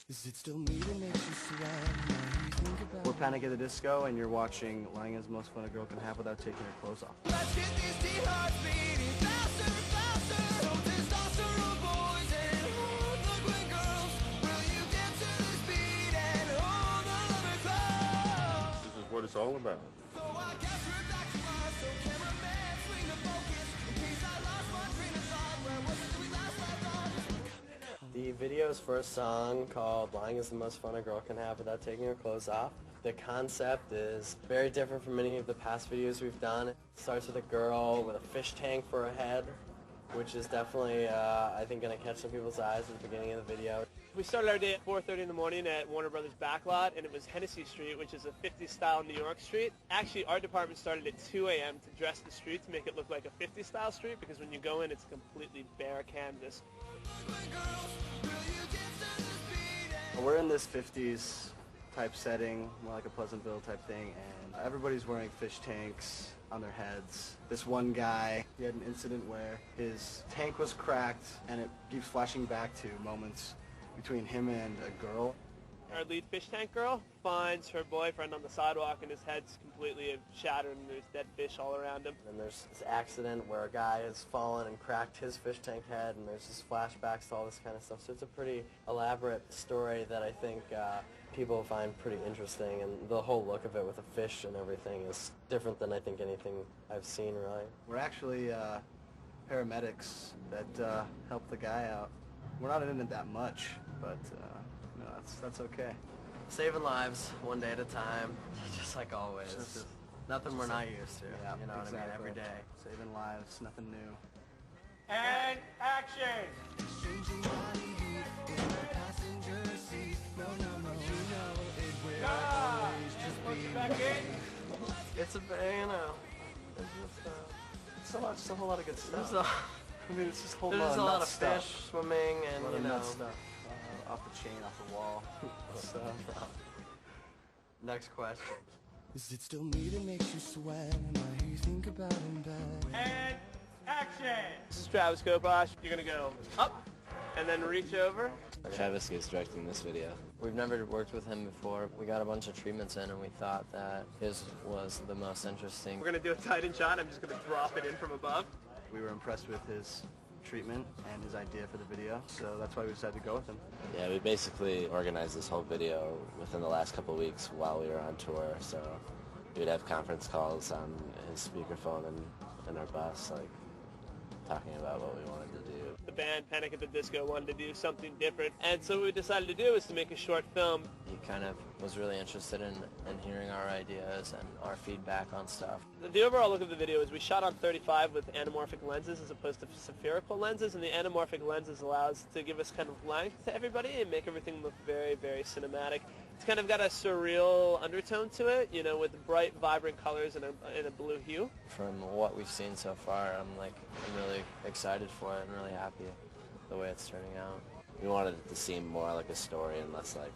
Is it still me that makes you sweat? We're Panic at the Disco, and you're watching Lying is the Most Fun a Girl Can Have Without Taking Her Clothes Off. Let's get these T-hearts beating faster and faster. So testosterone boys and hard-looking girls, will you get to this beat and hold the lover close? This is what it's all about. So I guess we're back to us. So cameraman, swing the focus. In case I lost my train of thought, where was it we last left off? The video's first song, called Lying is the Most Fun a Girl Can Have Without Taking Her Clothes Off. The concept is very different from many of the past videos we've done. It starts with a girl with a fish tank for a head, which is definitely, I think, going to catch some people's eyes at the beginning of the video. We started our day at 4:30 in the morning at Warner Brothers Backlot, and it was Hennessy Street, which is a 50s-style New York street. Actually, our department started at 2 a.m. to dress the street to make it look like a 50s-style street, because when you go in, it's completely bare canvas. We're in this 50s type setting, more like a Pleasantville type thing, and everybody's wearing fish tanks on their heads. This one guy, he had an incident where his tank was cracked, and it keeps flashing back to moments between him and a girl. Our lead fish tank girl finds her boyfriend on the sidewalk, and his head's completely shattered, and there's dead fish all around him. And there's this accident where a guy has fallen and cracked his fish tank head, and there's just flashbacks to all this kind of stuff. So it's a pretty elaborate story that I think people find pretty interesting, and the whole look of it with a fish and everything is different than I think anything I've seen, really. We're actually paramedics that help the guy out. We're not in it that much, but no, that's okay. Saving lives one day at a time, just like always. Just Nothing we're not used to, Yeah, you know what I mean, exactly. every day. Saving lives, nothing new. And action! Changing body heat in the passenger seat. No, you know it will always just be Back in. It's a, you know, it's just, It's a whole lot of good stuff. there's a, I mean, it's just a whole there's lot a lot nut of stuff. fish swimming and, A lot you of know. nut stuff. Off the chain, off the wall. So, Next question. Is it still me that makes you sweat? And I hear you think about in bed. And action! This is Travis Koposh. You're going to go up and then reach over. Travis is directing this video. We've never worked with him before. We got a bunch of treatments in and we thought that his was the most interesting. We're going to do a tight-in shot. I'm just going to drop it in from above. we were impressed with his treatment and his idea for the video, so that's why we decided to go with him. Yeah, we basically organized this whole video within the last couple of weeks while we were on tour, so we'd have conference calls on his speakerphone and in our bus, like, talking about what we wanted to do. The band Panic at the Disco wanted to do something different, and so what we decided to do is to make a short film. He kind of was really interested in hearing our ideas and our feedback on stuff. The overall look of the video is we shot on 35 with anamorphic lenses as opposed to spherical lenses, and the anamorphic lenses allows to give us kind of length to everybody and make everything look very, very cinematic. It's kind of got a surreal undertone to it, you know, with bright, vibrant colors and a blue hue. From what we've seen so far, I'm really excited for it and really happy the way it's turning out. We wanted it to seem more like a story and less like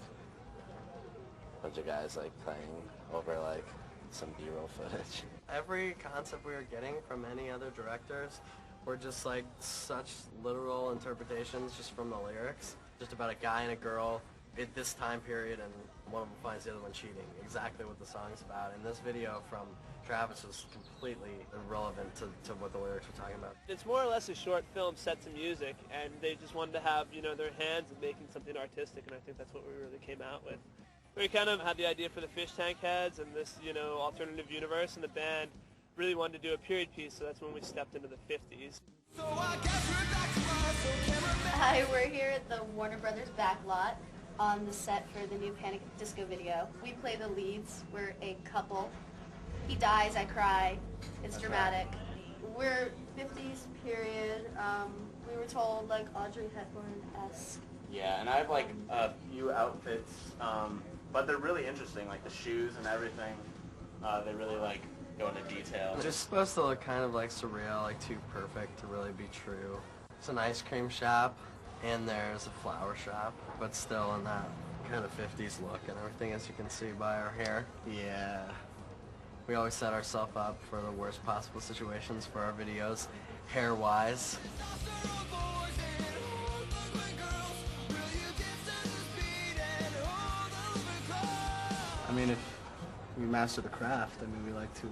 a bunch of guys like playing over like some B-roll footage. Every concept we were getting from any other directors were just like such literal interpretations just from the lyrics. Just about a guy and a girl at this time period, and one of them finds the other one cheating. Exactly what the song's about. And this video from Travis was completely irrelevant to what the lyrics were talking about. It's more or less a short film set to music, and they just wanted to have, you know, their hands in making something artistic, and I think that's what we really came out with. We kind of had the idea for the fish tank heads and this, you know, alternative universe, and the band really wanted to do a period piece, so that's when we stepped into the 50s. So I guess we're back to us, so cameraman. Hi, we're here at the Warner Brothers Backlot on the set for the new Panic at the Disco video. We play the leads. We're a couple. He dies, I cry. It's dramatic. We're 50s period. We were told like Audrey Hepburn-esque. Yeah, and I have like a few outfits, but they're really interesting, like the shoes and everything. They really like go into detail. It's just supposed to look kind of like surreal, like too perfect to really be true. It's an ice cream shop, and there's a flower shop, but still in that kind of 50s look and everything, as you can see by our hair. Yeah. We always set ourselves up for the worst possible situations for our videos, hair-wise. I mean, if we master the craft, I mean, we like to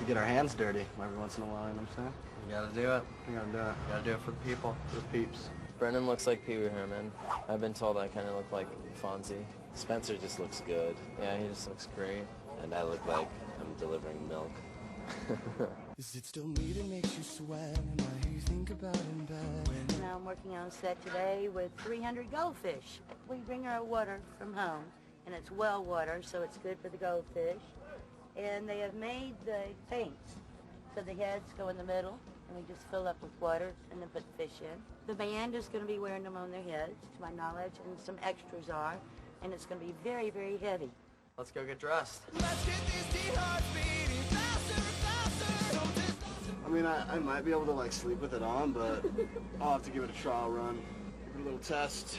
get our hands dirty every once in a while, you know what I'm saying? You gotta do it. We gotta do it. You gotta do it for the people. For the peeps. Brennan looks like Pee Wee Herman. I've been told I kind of look like Fonzie. Spencer just looks good, Yeah, he just looks great. and I look like I'm delivering milk. Is it still me that makes you sweat? And I hear you think about in bed. Now I'm working on a set today with 300 goldfish. We bring our water from home, and it's well water, so it's good for the goldfish. And they have made the tanks, so the heads go in the middle, and we just fill up with water and then put the fish in. The band is going to be wearing them on their heads, to my knowledge, and some extras are, and it's going to be very, very heavy. Let's go get dressed. Let's get these teen hearts beating faster and faster. So just I mean, I might be able to like sleep with it on, but I'll have to give it a trial run, a little test.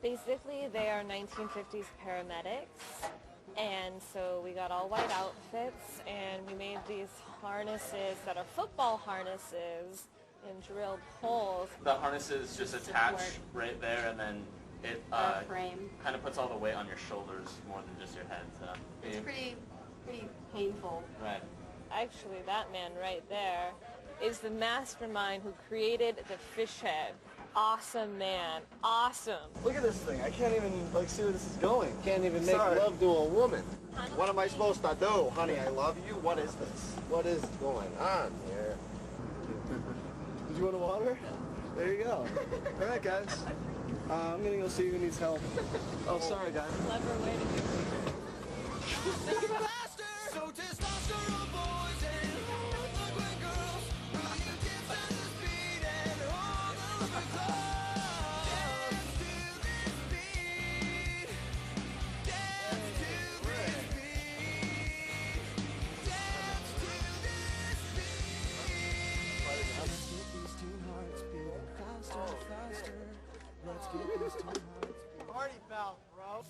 Basically, they are 1950s paramedics, and so we got all white outfits, and we made these harnesses that are football harnesses and drilled holes. The harnesses just attach right there, and then it frame. kind of puts all the weight on your shoulders more than just your head. So. It's pretty painful. Right. Actually, that man right there is the mastermind who created the fish head. Awesome man, awesome. Look at this thing. I can't even like see where this is going. Can't even make Sorry. love to a woman. What am I supposed to do? Honey, I love you? What is this? What is going on here? Did you want to water? There you go. All right, guys. I'm gonna go see who needs help. Oh, sorry, guys. Clever way to do it. faster. So testosterone boys and ugly girls. Will you dance to this beat and hold the loving close? Dance to this beat. Dance to this beat. Dance to this beat. Let's get these teen hearts beating faster and faster. Let's get these teen hearts beating. Party foul, bro.